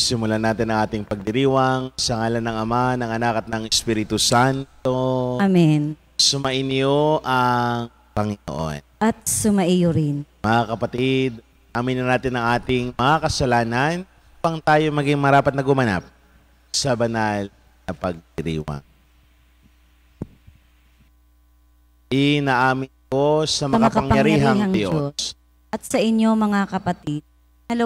Simulan natin ang ating pagdiriwang sa ngalan ng Ama, ng Anak at ng Espiritu Santo. Amen. Sumainyo ang Panginoon. At sumaiyo rin. Mga kapatid, aminin natin ang ating mga kasalanan upang tayo maging marapat na gumanap sa banal na pagdiriwang. Inaamin ko sa makapangyarihang Diyos at sa inyo mga kapatid,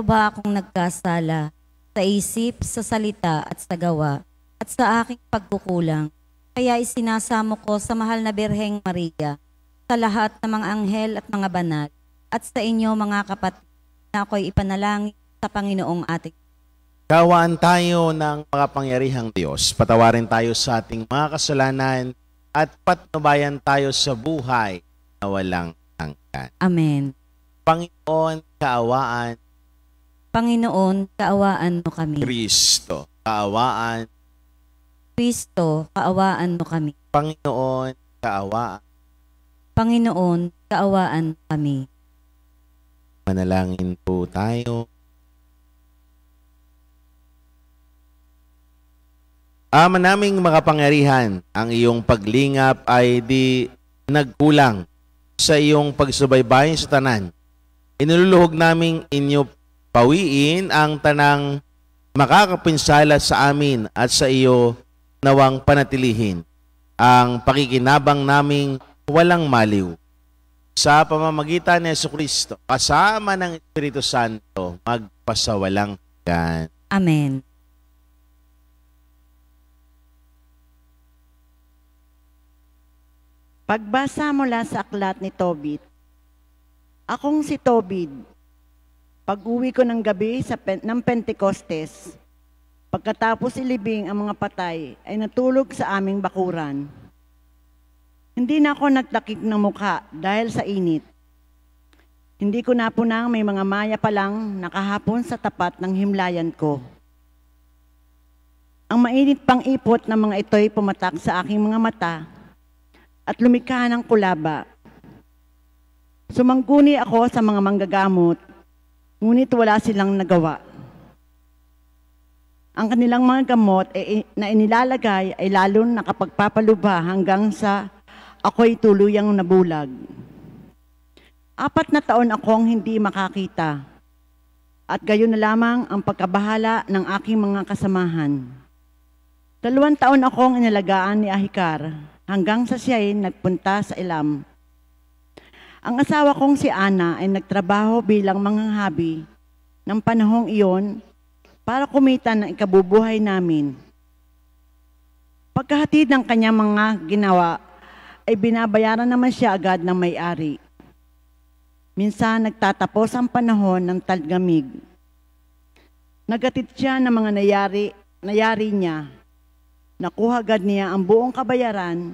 ba akong nagkasala sa isip, sa salita at sa gawa, at sa aking pagkukulang. Kaya isinasamo ko sa mahal na Birheng Maria, sa lahat ng mga anghel at mga banal, at sa inyo mga kapatid, na ako'y ipanalangin sa Panginoong ating. Kawaan tayo ng makapangyarihang Diyos. Patawarin tayo sa ating mga kasalanan at patnubayan tayo sa buhay na walang hanggan. Amen. Panginoon, kaawaan. Panginoon, kaawaan mo kami. Kristo, kaawaan. Kristo, kaawaan mo kami. Panginoon, kaawaan. Panginoon, kaawaan kami. Manalangin po tayo. Ama naming makapangyarihan, ang iyong paglingap ay di nagkulang sa iyong pagsubaybay sa tanan. Inululuhog naming inyo pawiin ang tanang makakapinsala sa amin at sa iyo nawang panatilihin ang pakikinabang naming walang maliw. Sa pamamagitan ni Jesucristo, kasama ng Espiritu Santo, magpasawalang hanggan. Amen. Pagbasa mula sa aklat ni Tobit. Akong si Tobit, pag-uwi ko ng gabi ng Pentecostes, pagkatapos ilibing ang mga patay, ay natulog sa aming bakuran. Hindi na ako nagtakik ng mukha dahil sa init. Hindi ko napunang may mga maya pa lang nakahapon sa tapat ng himlayan ko. Ang mainit pang ipot ng mga ito'y pumatak sa aking mga mata at lumikha ng kulaba. Sumangguni ako sa mga manggagamot, ngunit wala silang nagawa. Ang kanilang mga gamot na inilalagay ay lalong nakapagpapaluba hanggang sa ako'y tuluyang nabulag. 4 na taon akong hindi makakita, at gayon na lamang ang pagkabahala ng aking mga kasamahan. 2 taon akong inalagaan ni Ahikar hanggang sa siya'y nagpunta sa Elam. Ang asawa kong si Ana ay nagtrabaho bilang manganghabi ng panahong iyon para kumita ng ikabubuhay namin. Pagkahatid ng kanyang mga ginawa, ay binabayaran naman siya agad ng may-ari. Minsan nagtatapos ang panahon ng talgamig. Nagatid siya ng mga nayari niya. Nakuha agad niya ang buong kabayaran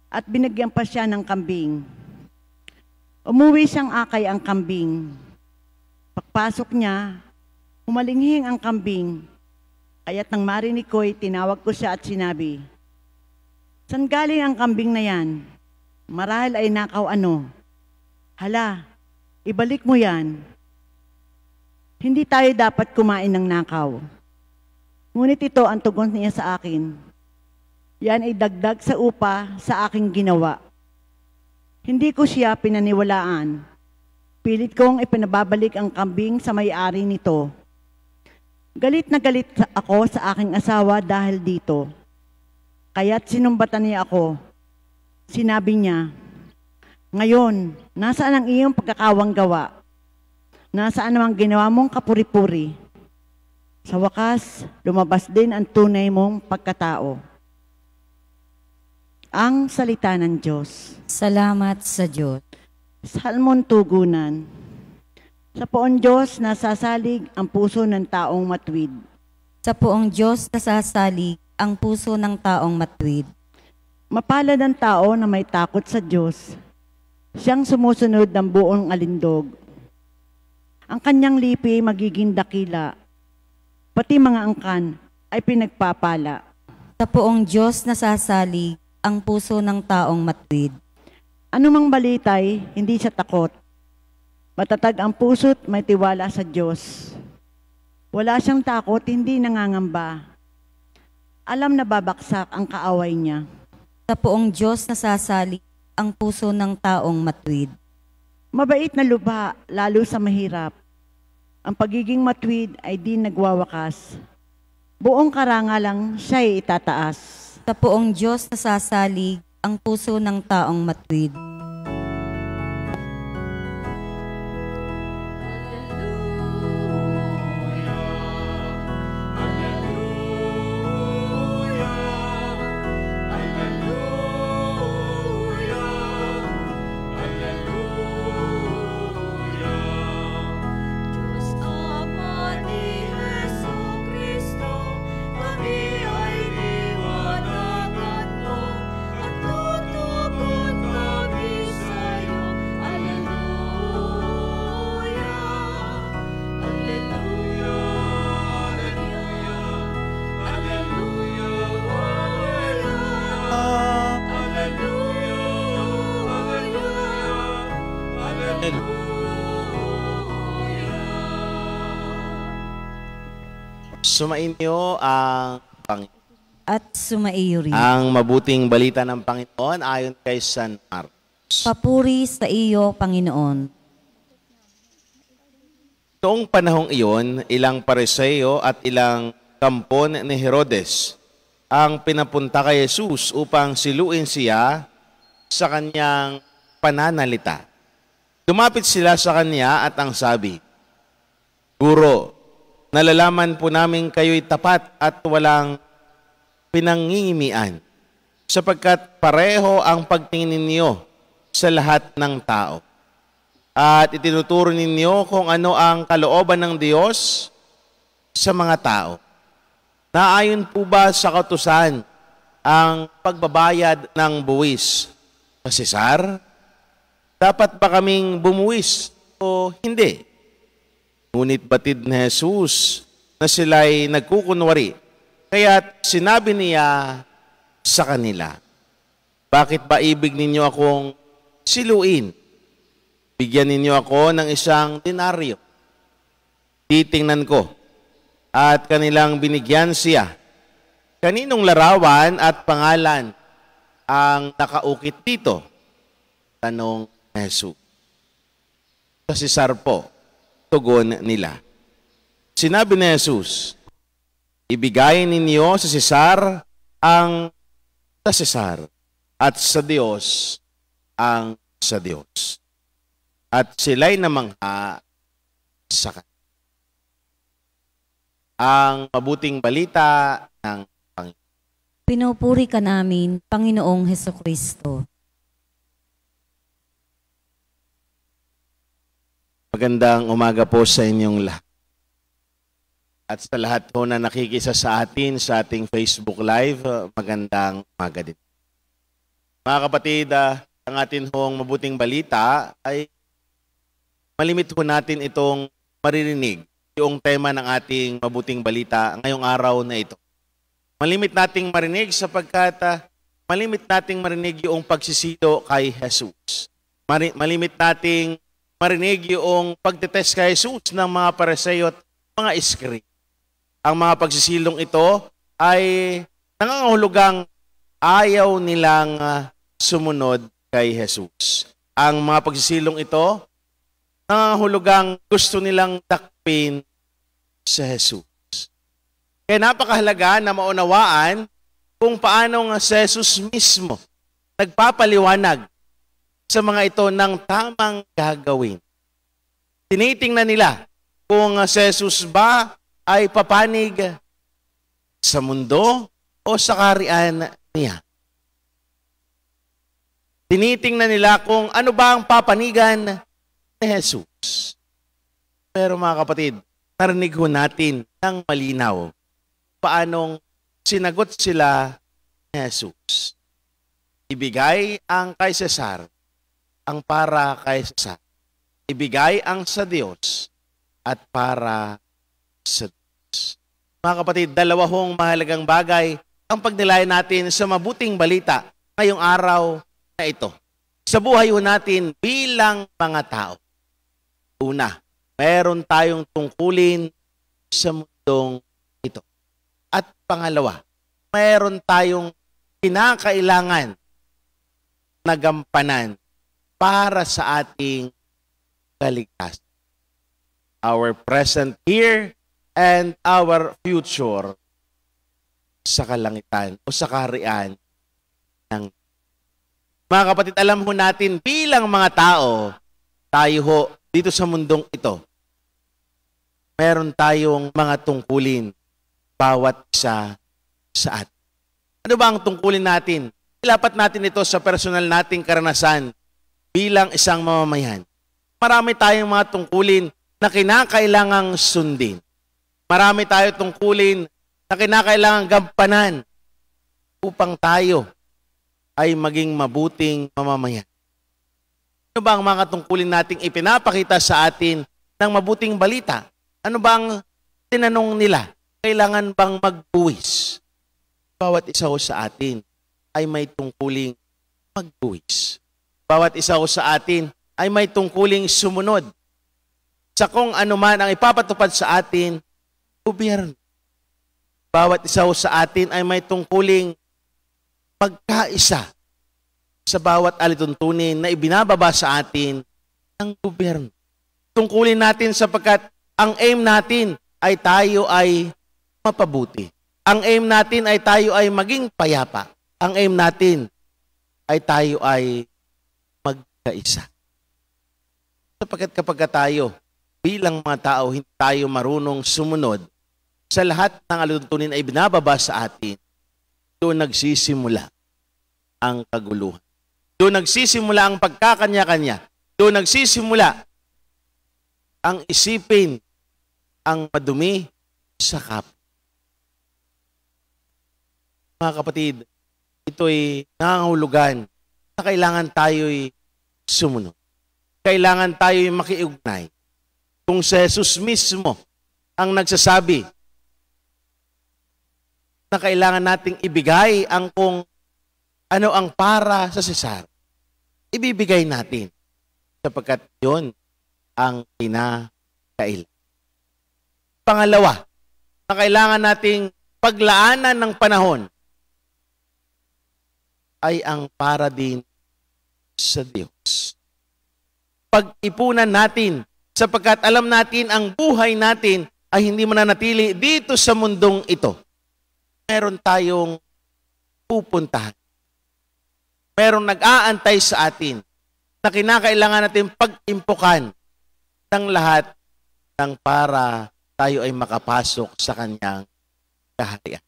at binigyan pa siya ng kambing. Umuwi siyang akay ang kambing. Pagpasok niya, humalinghing ang kambing. Kaya't nang marinig ko'y tinawag ko siya at sinabi, "San galing ang kambing na yan? Marahil ay nakaw ano? Hala, ibalik mo yan. Hindi tayo dapat kumain ng nakaw." Ngunit ito ang tugon niya sa akin, "Yan ay dagdag sa upa sa aking ginawa." Hindi ko siya pinaniwalaan. Pilit kong ipinababalik ang kambing sa may-ari nito. Galit na galit ako sa aking asawa dahil dito. Kaya't sinumbatan niya ako. Sinabi niya, "Ngayon, nasaan ang iyong pagkakawang gawa? Nasaan namang ginawa mong kapuri-puri?" Sa wakas, lumabas din ang tunay mong pagkatao. Ang salita ng Diyos. Salamat sa Diyos. Salmon tugunan. Sa poong Diyos nasasalig ang puso ng taong matuwid. Sa poong Diyos nasasalig ang puso ng taong matuwid. Mapalad ang tao na may takot sa Diyos. Siyang sumusunod ng buong alindog. Ang kanyang lipi magiging dakila. Pati mga angkan ay pinagpapala. Sa poong Diyos nasasalig ang puso ng taong matuwid. Anumang balitay, hindi siya takot. Matatag ang puso't may tiwala sa Diyos. Wala siyang takot, hindi nangangamba. Alam na babaksak ang kaaway niya. Sa poong Diyos nasasali ang puso ng taong matuwid. Mabait na lubha, lalo sa mahirap. Ang pagiging matuwid ay di nagwawakas. Buong karangalang siya'y itataas. Sa poong Diyos nasasalig ang puso ng taong matuwid. Sumainyo ang Panginoon. At sumaiyo rin. Ang mabuting balita ng Panginoon ayon kay San Marcos. Papuri sa iyo, Panginoon. Noong panahong iyon, ilang Pariseo at ilang kampon ni Herodes ang pinapunta kay Jesus upang siluin siya sa kanyang pananalita. Lumapit sila sa kanya at ang sabi, Guro, nalalaman po namin kayo'y tapat at walang pinangingimian, sapagkat pareho ang pagtingin ninyo sa lahat ng tao. At itinuturo ninyo kung ano ang kalooban ng Diyos sa mga tao. Naayon po ba sa kautusan ang pagbabayad ng buwis sa Cesar? Dapat ba kaming bumuwis o hindi? Ngunit batid ni Jesus na sila'y nagkukunwari, kaya't sinabi niya sa kanila, Bakit ba ibig ninyo akong siluin? Bigyan ninyo ako ng isang denaryo. Titingnan ko. At kanilang binigyan siya. Kaninong larawan at pangalan ang nakaukit dito? Tanong ni Jesus. Sa Cesar po, tugon nila. Sinabi ni Jesus, ibigay ninyo sa Cesar ang sa Cesar at sa Diyos ang sa Diyos. At sila'y namangha sa Kanya. Ang mabuting balita ng Panginoon. Pinupuri ka namin, Panginoong Hesukristo. Magandang umaga po sa inyong lahat. At sa lahat po na nakikisa sa atin sa ating Facebook Live, magandang umaga din. Mga kapatid, ang atin hong mabuting balita ay malimit po natin itong maririnig, yung tema ng ating mabuting balita ngayong araw na ito. Malimit nating marinig sapagkat malimit nating marinig yung pagsisilo kay Jesus. Malimit nating marinig yung pagtetest kay Jesus ng mga Pariseo at mga Iskri. Ang mga pagsisilong ito ay nangangahulugang ayaw nilang sumunod kay Jesus. Ang mga pagsisilong ito, nangangahulugang gusto nilang takpin sa Jesus. Kaya napakahalaga na maunawaan kung paano nga si Jesus mismo nagpapaliwanag sa mga ito ng tamang gagawin. Tinitingnan nila kung si Jesus ba ay papanig sa mundo o sa kaharian niya. Tinitingnan nila kung ano ba ang papanigan ni Jesus. Pero mga kapatid, narinig ho natin ng malinaw paanong sinagot sila ni Jesus. Ibigay ang kay Cesar, ang para kay Cesar. Ibigay ang sa Diyos at para sa Diyos. Mga kapatid, dalawa hong mahalagang bagay ang pagnilayan natin sa mabuting balita ngayong araw na ito. Sa buhay ho natin bilang mga tao. Una, meron tayong tungkulin sa mundo. mundong ito. At pangalawa, mayroon tayong kinakailangan na gampanan para sa ating kaligtasan. Our present here and our future sa kalangitan o sa kaharian ng mga kapatid, alam ho natin bilang mga tao, tayo ho dito sa mundong ito, meron tayong mga tungkulin bawat isa sa atin. Ano ba ang tungkulin natin? Ilapat natin ito sa personal nating karanasan bilang isang mamamayan. Marami tayong mga tungkulin na kinakailangang sundin. Marami tayo tungkulin na kinakailangang gampanan upang tayo ay maging mabuting mamamayan. Ano ba ang mga tungkulin nating ipinapakita sa atin ng mabuting balita? Ano bang tinanong nila? Kailangan bang magbuwis? Bawat isa ho sa atin ay may tungkuling magbuwis. Bawat isa ho sa atin ay may tungkuling sumunod sa kung ano man ang ipapatupad sa atin, gobyerno. Bawat isa ho sa atin ay may tungkuling pagkaisa sa bawat alituntunin na ibinababa sa atin ng gobyerno. Tungkulin natin sapagkat ang aim natin ay tayo ay mapabuti. Ang aim natin ay tayo ay maging payapa. Ang aim natin ay tayo ay magkaisa. Sapagkat kapag tayo bilang mga tao, hindi tayo marunong sumunod sa lahat ng alituntunin ay binababa sa atin, doon nagsisimula ang kaguluhan. Doon nagsisimula ang pagkakanya-kanya. Doon nagsisimula ang isipin ang madumi sa kapwa. Mga kapatid, ito'y nangangahulugan na kailangan tayo'y sumunod. Kailangan tayo'y makiugnay. Kung si Jesus mismo ang nagsasabi na kailangan nating ibigay ang kung ano ang para sa Cesar, ibibigay natin sapagkat yun ang kinakailangan. Pangalawa, na kailangan nating paglaanan ng panahon ay ang para din sa Diyos. Pag-ipunan natin sapagkat alam natin ang buhay natin ay hindi mananatili dito sa mundong ito. Meron tayong pupuntahan. Merong nag-aantay sa atin na kinakailangan natin pag-impukan ng lahat ng para tayo ay makapasok sa kanyang kaharian.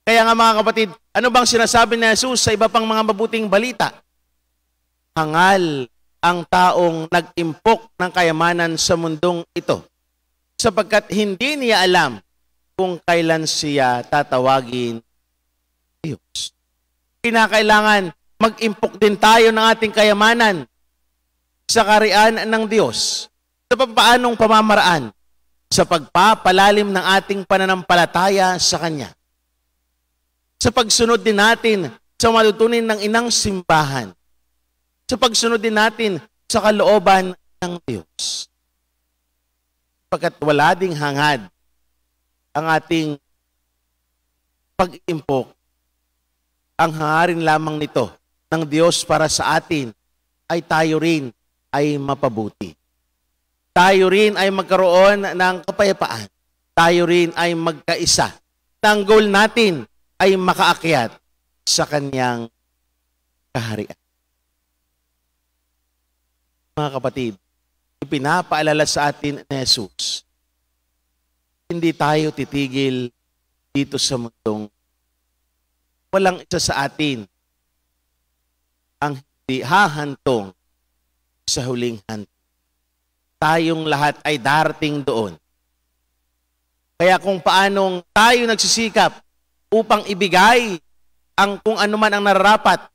Kaya nga mga kapatid, ano bang sinasabi ni Jesus sa iba pang mga mabuting balita? Hangal ang taong nag-impok ng kayamanan sa mundong ito sapagkat hindi niya alam kung kailan siya tatawagin Diyos. Kinakailangan mag-impok din tayo ng ating kayamanan sa kaharian ng Diyos sa paanong pamamaraan sa pagpapalalim ng ating pananampalataya sa Kanya. Sa pagsunod din natin sa matutunin ng inang simbahan. Sa pagsunod din natin sa kalooban ng Diyos. Pagkat wala ding hangad ang ating pag-impok, ang hangarin lamang nito ng Diyos para sa atin ay tayo rin ay mapabuti. Tayo rin ay magkaroon ng kapayapaan. Tayo rin ay magkaisa. Ang goal natin ay makaakyat sa kanyang kaharian. Mga kapatid, ipinapaalala sa atin ni Jesus, hindi tayo titigil dito sa mundong walang isa sa atin ang hindi hahantong sa huling hantong. Tayong lahat ay darating doon. Kaya kung paanong tayo nagsisikap upang ibigay ang kung ano man ang nararapat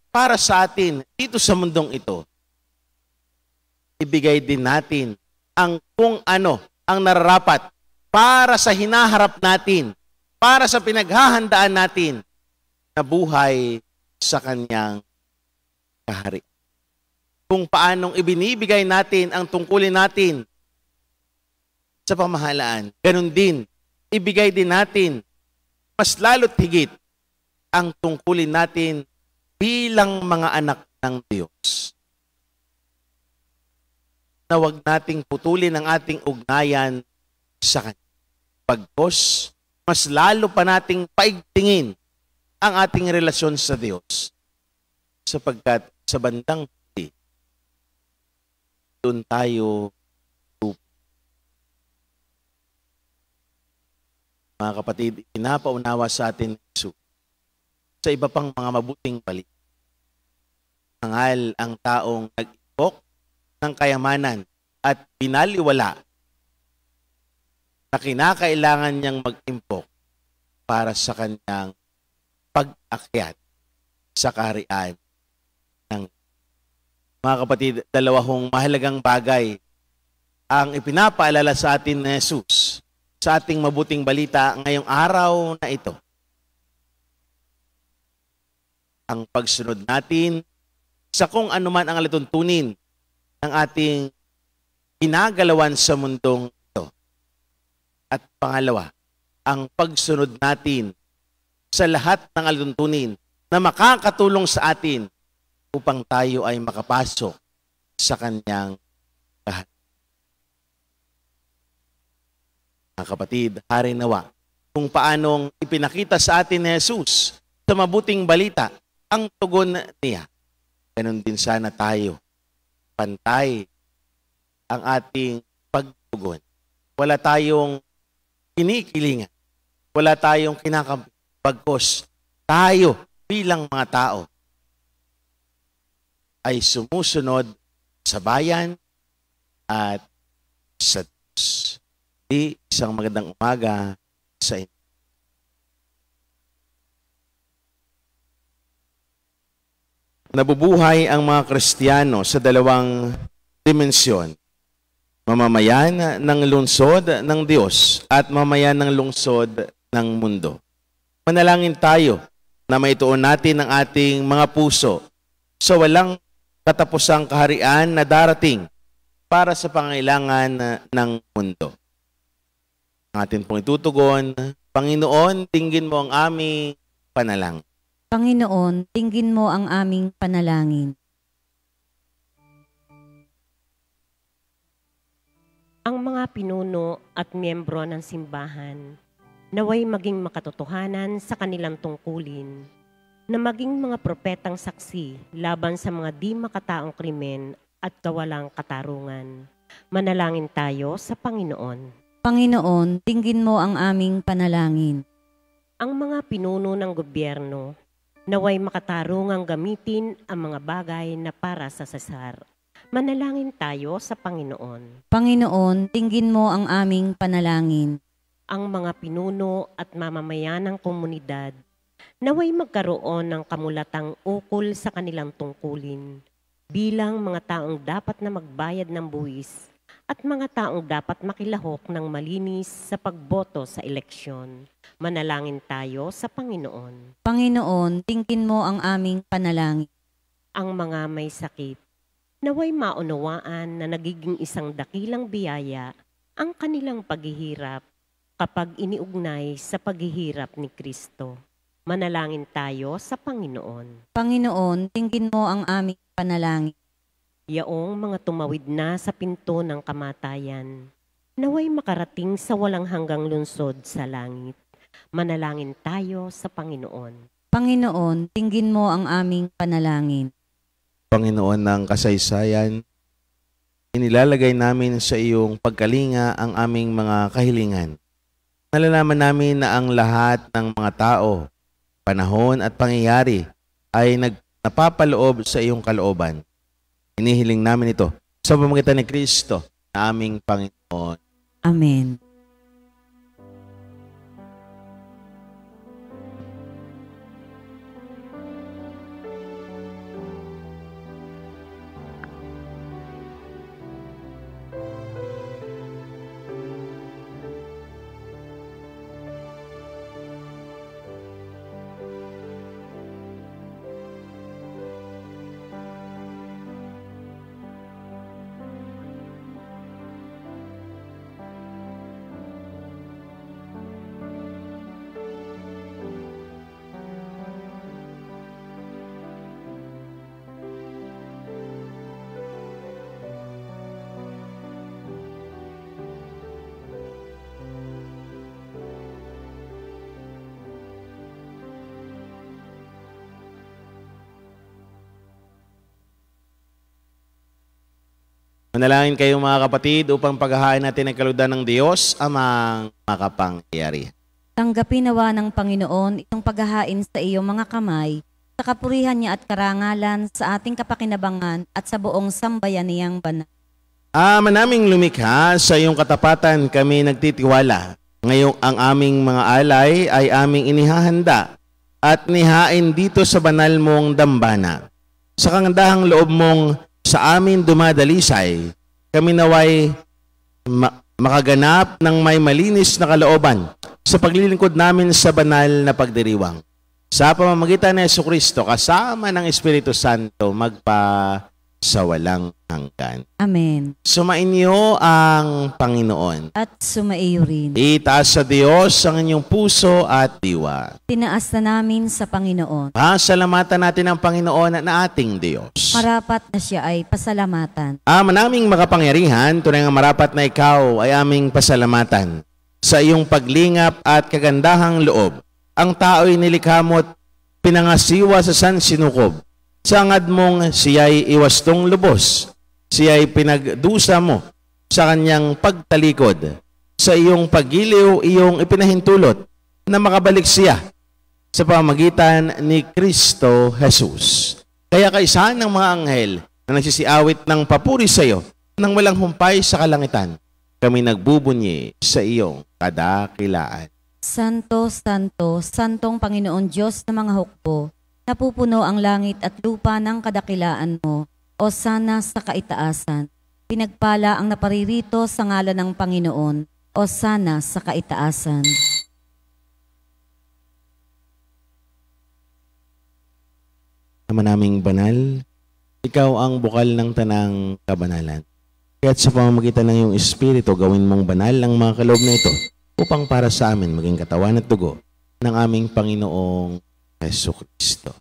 para sa atin dito sa mundong ito, ibigay din natin ang kung ano ang nararapat para sa hinaharap natin, para sa pinaghahandaan natin na buhay sa kanyang kaharian. Kung paanong ibinibigay natin ang tungkulin natin sa pamahalaan, ganun din ibigay din natin mas lalo't higit ang tungkulin natin bilang mga anak ng Diyos. Na huwag nating putulin ang ating ugnayan sa Kanya. Pagkos, mas lalo pa nating paigtingin ang ating relasyon sa Diyos. Sapagkat sa bandang huli, doon tayo tupo. Mga kapatid, pinapaunawa sa atin ni Jesus sa iba pang mga mabuting balita. Hangal ang taong nag-impok ng kayamanan at binaliwala na kinakailangan niyang mag-impok para sa kanyang pag-akyat sa kaharian ng mga kapatid. Dalawang mahalagang bagay ang ipinapaalala sa atin ni Jesus sa ating mabuting balita ngayong araw na ito. Ang pagsunod natin sa kung anuman ang alituntunin ng ating ginagalawan sa mundong ito. At pangalawa, ang pagsunod natin sa lahat ng alituntunin na makakatulong sa atin upang tayo ay makapasok sa kanyang kaharian. Mga kapatid, hari nawa kung paanong ipinakita sa atin ni Jesus sa mabuting balita ang tugon niya. Ganon din sana tayo. Pantay ang ating pagtugon. Wala tayong kinikilingan. Wala tayong kinakampi. Pagkos tayo bilang mga tao ay sumusunod sa bayan at sa Diyos. Isang magandang umaga sa inyo. Nabubuhay ang mga Kristiyano sa dalawang dimensyon. Mamamayan ng lungsod ng Diyos at mamamayan ng lungsod ng mundo. Manalangin tayo na maituon natin ang ating mga puso sa walang katapusang kaharian na darating para sa pangailangan ng mundo. Ang atin pong itutugon, Panginoon, tingin mo ang aming panalangin. Panginoon, tingin mo ang aming panalangin. Ang mga pinuno at miyembro ng simbahan naway maging makatotohanan sa kanilang tungkulin, na maging mga propetang saksi laban sa mga di makataong krimen at kawalang katarungan. Manalangin tayo sa Panginoon. Panginoon, tingin mo ang aming panalangin. Ang mga pinuno ng gobyerno naway makatarungang gamitin ang mga bagay na para sa Sesar. Manalangin tayo sa Panginoon. Panginoon, tingin mo ang aming panalangin. Ang mga pinuno at mamamayan ng komunidad naway magkaroon ng kamulatang ukol sa kanilang tungkulin bilang mga taong dapat na magbayad ng buwis at mga taong dapat makilahok ng malinis sa pagboto sa eleksyon. Manalangin tayo sa Panginoon. Panginoon, tingin mo ang aming panalangin. Ang mga may sakit, naway maunawaan na nagiging isang dakilang biyaya ang kanilang paghihirap kapag iniugnay sa paghihirap ni Kristo. Manalangin tayo sa Panginoon. Panginoon, tingin mo ang aming panalangin. Yaong mga tumawid na sa pinto ng kamatayan, naway makarating sa walang hanggang lungsod sa langit. Manalangin tayo sa Panginoon. Panginoon, tingin mo ang aming panalangin. Panginoon ng kasaysayan, inilalagay namin sa iyong pagkalinga ang aming mga kahilingan. Nalalaman namin na ang lahat ng mga tao, panahon at pangyayari ay napapaloob sa iyong kalooban. Inihiling namin ito sa pamamagitan ni Kristo na aming Panginoon. Amen. Manalangin kayo mga kapatid upang paghahain natin ang kalugdan ng Diyos amang makapangyarihan. Tanggapin nawa ng Panginoon itong paghahain sa iyong mga kamay, sa kapurihan niya at karangalan sa ating kapakinabangan at sa buong sambayaniyang banal. Ama naming lumikha, sa iyong katapatan kami nagtitiwala. Ngayong ang aming mga alay ay aming inihahanda at nihain dito sa banal mong dambana. Sa kagandahang loob mong sa amin dumadalisay, kami naway makaganap ng may malinis na kalooban sa paglilingkod namin sa banal na pagdiriwang. Sa pamamagitan ni Jesucristo, kasama ng Espiritu Santo, magpa sa walang hanggan. Amen. Sumainyo ang Panginoon. At sumaiyo rin. Itaas sa Diyos ang inyong puso at diwa. Tinaas na namin sa Panginoon. Pasalamatan natin ang Panginoon na ating Diyos. Marapat na siya ay pasalamatan. Ama naming makapangyarihan, tunay nga marapat na ikaw ay aming pasalamatan. Sa iyong paglingap at kagandahang loob, ang tao'y nilikha mo't pinangasiwa sa sansinukob. Sangad mong siya'y iwastong lubos, siya'y pinagdusa mo sa kanyang pagtalikod. Sa iyong paggiliw, iyong ipinahintulot na makabalik siya sa pamamagitan ni Kristo Jesus. Kaya kaisahan ng mga anghel na nagsisiawit ng papuri sa iyo nang walang humpay sa kalangitan, kami nagbubunyi sa iyong kadakilaan. Santo, Santo, Santong Panginoon Diyos ng mga hukbo, napupuno ang langit at lupa ng kadakilaan mo, o sana sa kaitaasan. Pinagpala ang naparirito sa ngalan ng Panginoon, o sana sa kaitaasan. Ama naming banal, ikaw ang bukal ng tanang kabanalan. Kaya't sa pamamagitan ng iyong Espiritu, gawin mong banal ang mga kaloob na ito upang para sa amin maging katawan at dugo ng aming Panginoong Jesucristo.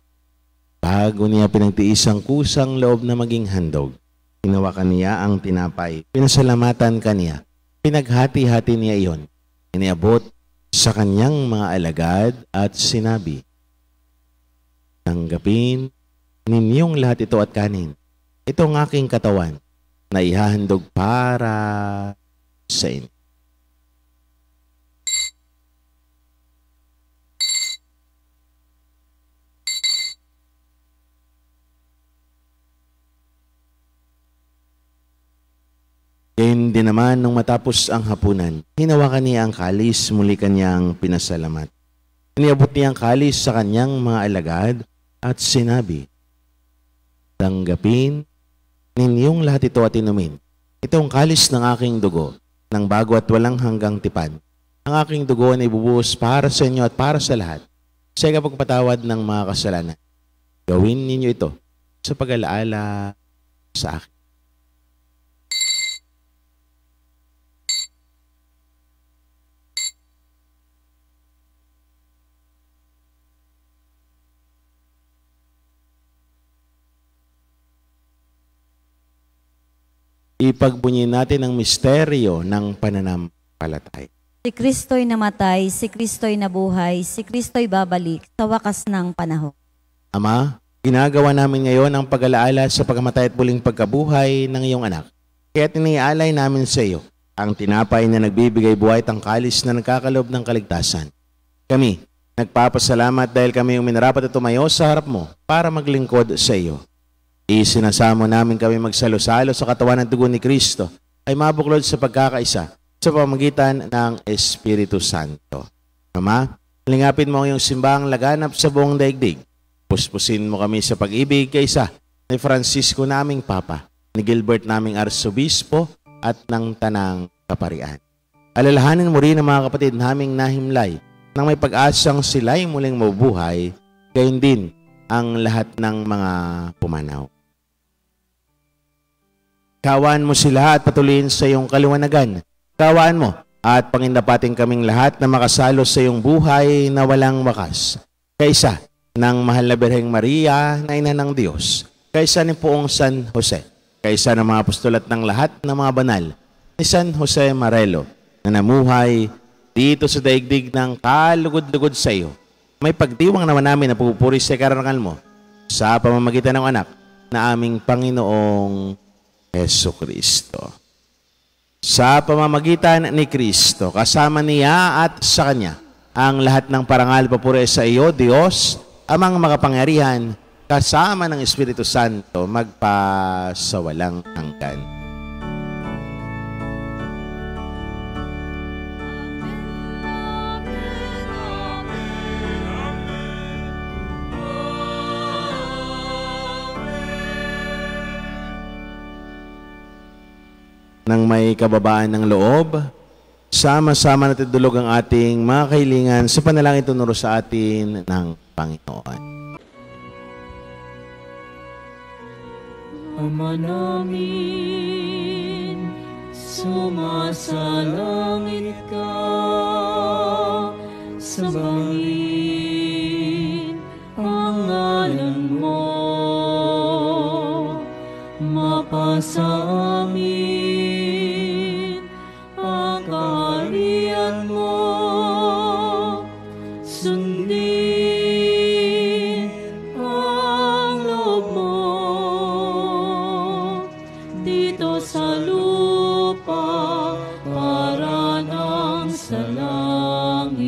Bago niya pinagtiis ang kusang loob na maging handog, hinawakan niya ang tinapay, pinasalamatan kaniya, pinaghati-hati niya iyon, iniabot sa kanyang mga alagad at sinabi, tanggapin ninyong lahat ito at kanin. Ito ang aking katawan na ihahandog para sa inyo. Gayon din naman nung matapos ang hapunan, hinawakan niya ang kalis, muli kanyang pinasalamat. Iniabot niya ang kalis sa kanyang mga alagad at sinabi, tanggapin ninyong lahat ito at inumin. Ito ang kalis ng aking dugo, ng bago at walang hanggang tipan. Ang aking dugo na ibubuhos para sa inyo at para sa lahat, sa kapagpatawad ng mga kasalanan. Gawin ninyo ito sa pag-alaala sa akin. Ipagbunyi natin ang misteryo ng pananampalataya. Si Kristo'y namatay, si Kristo'y nabuhay, si Kristo'y babalik sa wakas ng panahon. Ama, ginagawa namin ngayon ang pag-alaala sa pagkamatay at muling pagkabuhay ng iyong anak. Kaya tiniaalay namin sa iyo ang tinapay na nagbibigay buhay at ang kalis na nagkakalob ng kaligtasan. Kami, nagpapasalamat dahil kami yung minarapat at tumayo sa harap mo para maglingkod sa iyo. Isinasamo namin kami magsalo-salo sa katawan at dugo ni Kristo ay mabuklod sa pagkakaisa sa pamamagitan ng Espiritu Santo. Ama, lingapin mo ang iyong simbahang laganap sa buong daigdig. Puspusin mo kami sa pag-ibig kaysa ni Francisco naming Papa, ni Gilbert naming Arsobispo at ng Tanang Kaparian. Alalahanin mo rin ang mga kapatid naming nahimlay nang may pag-asang sila'y muling mabubuhay, gayon din ang lahat ng mga pumanaw. Kawaan mo sila at patuloyin sa iyong kaliwanagan. Kawaan mo at pangindapating kaming lahat na makasalo sa iyong buhay na walang wakas. Kaysa ng mahal na Birheng Maria na ina ng Diyos. Kaysa ni Poong San Jose. Kaysa ng mga apostol at ng lahat ng mga banal ni San Jose Marelo na namuhay dito sa daigdig ng kalugod-lugod sa iyo. May pagdiwang naman namin na pupuri sa karangal mo sa pamamagitan ng anak na aming Panginoong Heso Kristo. Sa pamamagitan ni Kristo, kasama niya at sa Kanya, ang lahat ng parangal papuri sa iyo, Diyos, amang makapangyarihan, kasama ng Espiritu Santo, magpasawalang hanggan. Nang may kababaan ng loob, sama-sama natin dulog ang ating mga kahilingan sa panalangin tunuro sa atin ng Panginoon. Ama namin, sumasalangit ka, sambahin ang ngalan mo, mapasa amin ang kaharian mo, sundin ang loob mo dito sa lupa para nang sa langit.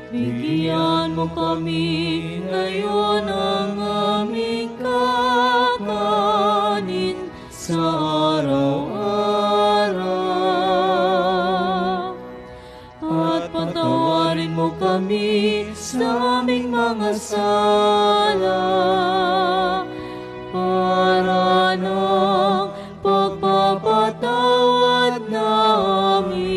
Bigyan mo kami ngayon ang aming kakanin sa araw-araw, at patawarin mo kami sa aming mga sala para ng pagpapatawad namin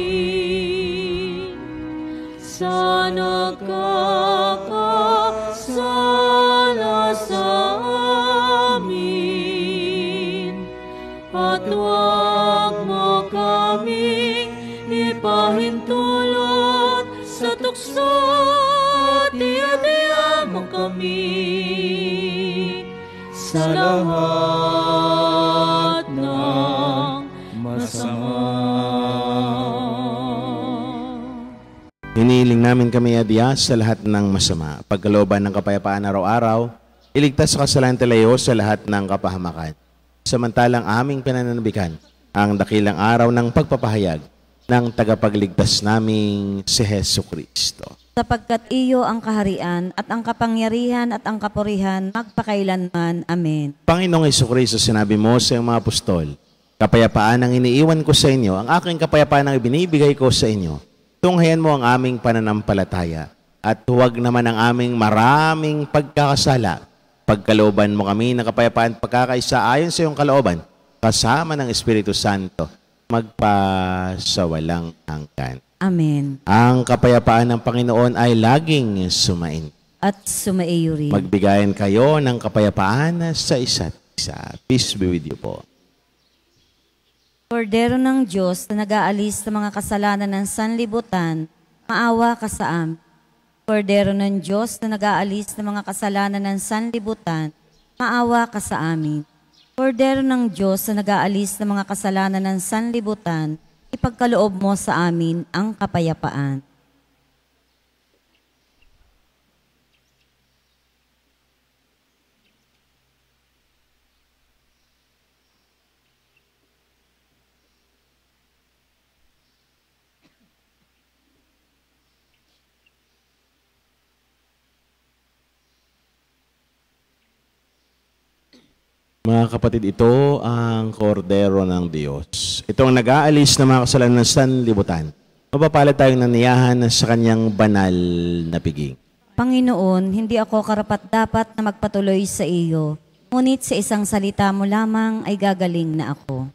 sa nagkakasala sa amin, at huwag mo kaming ipahintulot sa tukso, at iadya mo kami sa lahat ng masama. Hinihiling namin kami adya sa lahat ng masama, pagkalooban ng kapayapaan araw-araw, iligtas sa kasalanan talayo sa lahat ng kapahamakan. Samantalang aming pinananabikan ang dakilang araw ng pagpapahayag ng tagapagligtas naming si Heso Kristo. Sapagkat iyo ang kaharian at ang kapangyarihan at ang kapurihan magpakailanman. Amen. Panginoong Heso Kristo, sinabi mo sa iyong mga apostol, kapayapaan ang iniiwan ko sa inyo, ang aking kapayapaan ang ibinibigay ko sa inyo. Tunghayan mo ang aming pananampalataya at huwag naman ang aming maraming pagkakasala. Pagkalooban mo kami ng kapayapaan at pagkakaisa ayon sa iyong kalooban, kasama ng Espiritu Santo, magpasawalang hanggan. Amen. Ang kapayapaan ng Panginoon ay laging sumain. At sumaiyo rin. Magbigayan kayo ng kapayapaan sa isa't isa. Peace be with you po. Kordero ng Diyos na nag-aalis sa mga kasalanan ng sanlibutan, maawa ka sa amin. Kordero ng Diyos na nag-aalis ng mga kasalanan ng sanlibutan, maawa ka sa amin. Kordero ng Diyos na nag-aalis ng mga kasalanan ng sanlibutan, ipagkaloob mo sa amin ang kapayapaan. Mga kapatid, ito ang kordero ng Diyos. Ito ang nag-aalis ng mga kasalanan ng sanlibutan. Mapapalad tayong naniyahan sa kanyang banal na piging. Panginoon, hindi ako karapat-dapat na magpatuloy sa iyo, ngunit sa isang salita mo lamang ay gagaling na ako.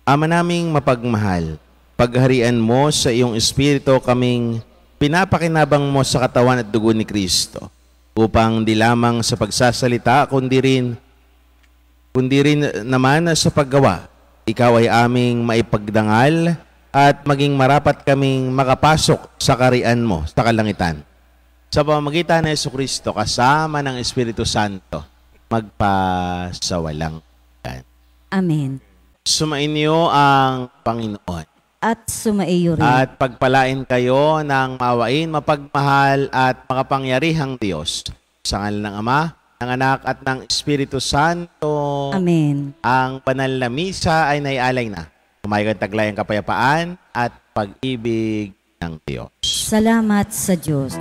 Ama naming mapagmahal, pagharian mo sa iyong Espiritu kaming pinapakinabang mo sa katawan at dugo ni Kristo, upang di lamang sa pagsasalita, kundi rin naman sa paggawa, ikaw ay aming maipagdangal at maging marapat kaming makapasok sa kaharian mo sa kalangitan. Sa pamamagitan ng Jesucristo, kasama ng Espiritu Santo, magpasawalang hanggan. Amen. Sumainyo ang Panginoon. At sumaiyo rin. At pagpalain kayo ng mawain, mapagmahal at makapangyarihang Diyos. Sa ngalan ng Ama, ng Anak at ng Espiritu Santo. Amen. Ang banal na misa ay naialay na. Kumayagan taglay ang kapayapaan at pag-ibig ng Diyos. Salamat sa Diyos.